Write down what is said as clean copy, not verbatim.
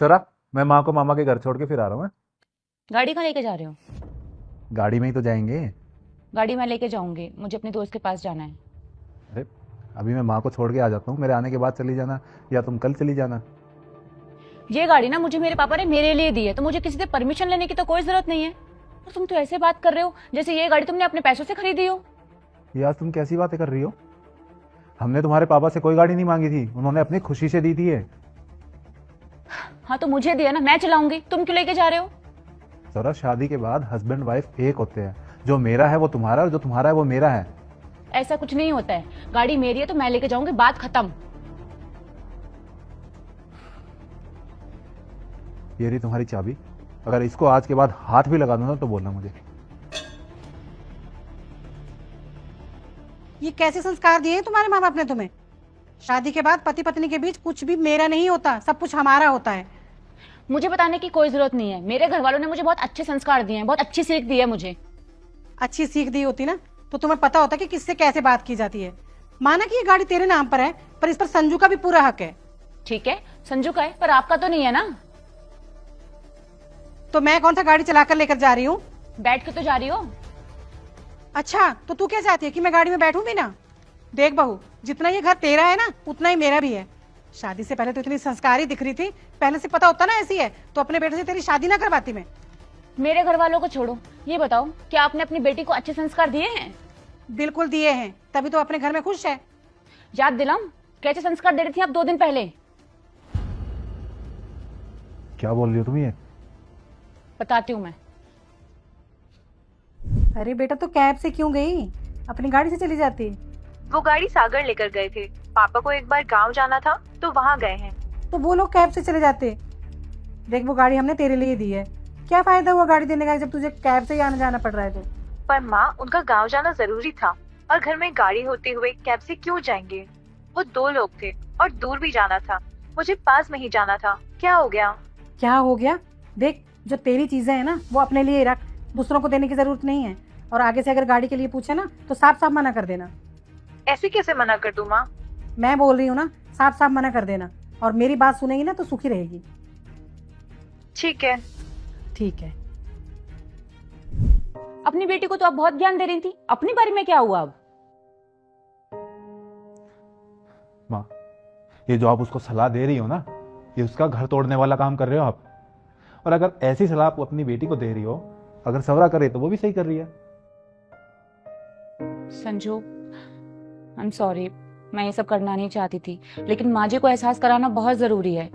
सरा, मैं माँ को मामा के घर छोड़ के फिर आ रहा हूँ। गाड़ी कहाँ लेके जा रहे हो? गाड़ी में ही तो जाएंगे। गाड़ी मैं लेके जाऊंगी, मुझे अपने दोस्त के पास जाना है। अरे, अभी मैं माँ को छोड़ के आ जाता हूँ, मेरे आने के बाद चली जाना, या तुम कल चली जाना। ये गाड़ी ना मुझे मेरे पापा ने मेरे लिए दी है, तो मुझे किसी से परमिशन लेने की तो कोई जरूरत नहीं है। और तुम तो ऐसे बात कर रहे हो जैसे ये गाड़ी तुमने अपने पैसों से खरीदी हो। यार तुम कैसी बातें कर रही हो? हमने तुम्हारे पापा से कोई गाड़ी नहीं मांगी थी, उन्होंने अपनी खुशी से दी थी ये। हाँ तो मुझे दिया ना, मैं चलाऊंगी, तुम क्यों लेके जा रहे हो? सरा, शादी के बाद हस्बैंड वाइफ एक होते हैं। जो मेरा है वो तुम्हारा, और जो तुम्हारा है वो मेरा है। ऐसा कुछ नहीं होता है, गाड़ी मेरी है तो मैं लेके जाऊंगी, बात खत्म। ये रही तुम्हारी चाबी। अगर इसको आज के बाद हाथ भी लगा दो ना तो बोलना मुझे। ये कैसे संस्कार दिए हैं तुम्हारे माँ बाप ने तुम्हें? शादी के बाद पति पत्नी के बीच कुछ भी मेरा नहीं होता, सब कुछ हमारा होता है। मुझे बताने की कोई जरूरत नहीं है, मेरे घर वालों ने मुझे बहुत अच्छे संस्कार दिए हैं, बहुत अच्छी सीख दी है मुझे। अच्छी सीख दी होती ना तो तुम्हें पता होता कि किससे कैसे बात की जाती है। माना कि ये गाड़ी तेरे नाम पर है, पर इस पर संजू का भी पूरा हक है। ठीक है, संजू का है पर आपका तो नहीं है ना। तो मैं कौन सा गाड़ी चलाकर लेकर जा रही हूँ? बैठ के तो जा रही हो। अच्छा, तो तू क्या चाहती है कि मैं गाड़ी में बैठूं भी ना? देख बहू, जितना ये घर तेरा है ना उतना ही मेरा भी है। शादी से पहले तो इतनी संस्कारी दिख रही थी, पहले से पता होता ना ऐसी है तो अपने बेटे से तेरी शादी ना करवाती मैं। मेरे घर वालों को छोड़ो, ये बताओ क्या आपने अपनी बेटी को अच्छे संस्कार दिए हैं? बिल्कुल दिए हैं, तभी तो अपने घर में खुश है। याद दिलाऊं कैसे संस्कार दे रही थी आप 2 दिन पहले? क्या बोल रही हो तुम ये? बताती हूँ मैं। अरे बेटा, तो कैब से क्यों गई? अपनी गाड़ी से चली जाती। वो गाड़ी सागर लेकर गए थे। पापा को एक बार गांव जाना था तो वहाँ गए हैं। तो वो लोग कैब से चले जाते। देख, वो गाड़ी हमने तेरे लिए दी है, क्या फायदा हुआ गाड़ी देने का जब तुझे कैब से ही आना जाना पड़ रहा है तो। पर माँ, उनका गांव जाना जरूरी था और घर में गाड़ी होते हुए कैब से क्यों जाएंगे? वो 2 लोग थे और दूर भी जाना था, मुझे पास में ही जाना था। क्या हो गया? क्या हो गया? देख, जो तेरी चीजें हैं ना वो अपने लिए रख, दूसरों को देने की जरूरत नहीं है। और आगे से अगर गाड़ी के लिए पूछे ना तो साफ साफ मना कर देना। ऐसे कैसे मना कर दूं माँ? मैं बोल रही हूँ ना, साफ साफ मना कर देना। और मेरी बात सुनेगी ना तो सुखी रहेगी। ठीक है। ठीक है। अपनी बेटी को तो आप बहुत ज्ञान दे रही थी, अपनी बारे में क्या हुआ अब? माँ, ये जो आप उसको सलाह दे रही हो ना, ये उसका घर तोड़ने वाला काम कर रहे हो आप। और अगर ऐसी सलाह आप अपनी बेटी को दे रही हो, अगर सवरा करे तो वो भी सही कर रही है। संजू, आई एम सॉरी, मैं ये सब करना नहीं चाहती थी, लेकिन माँ जी को एहसास कराना बहुत जरूरी है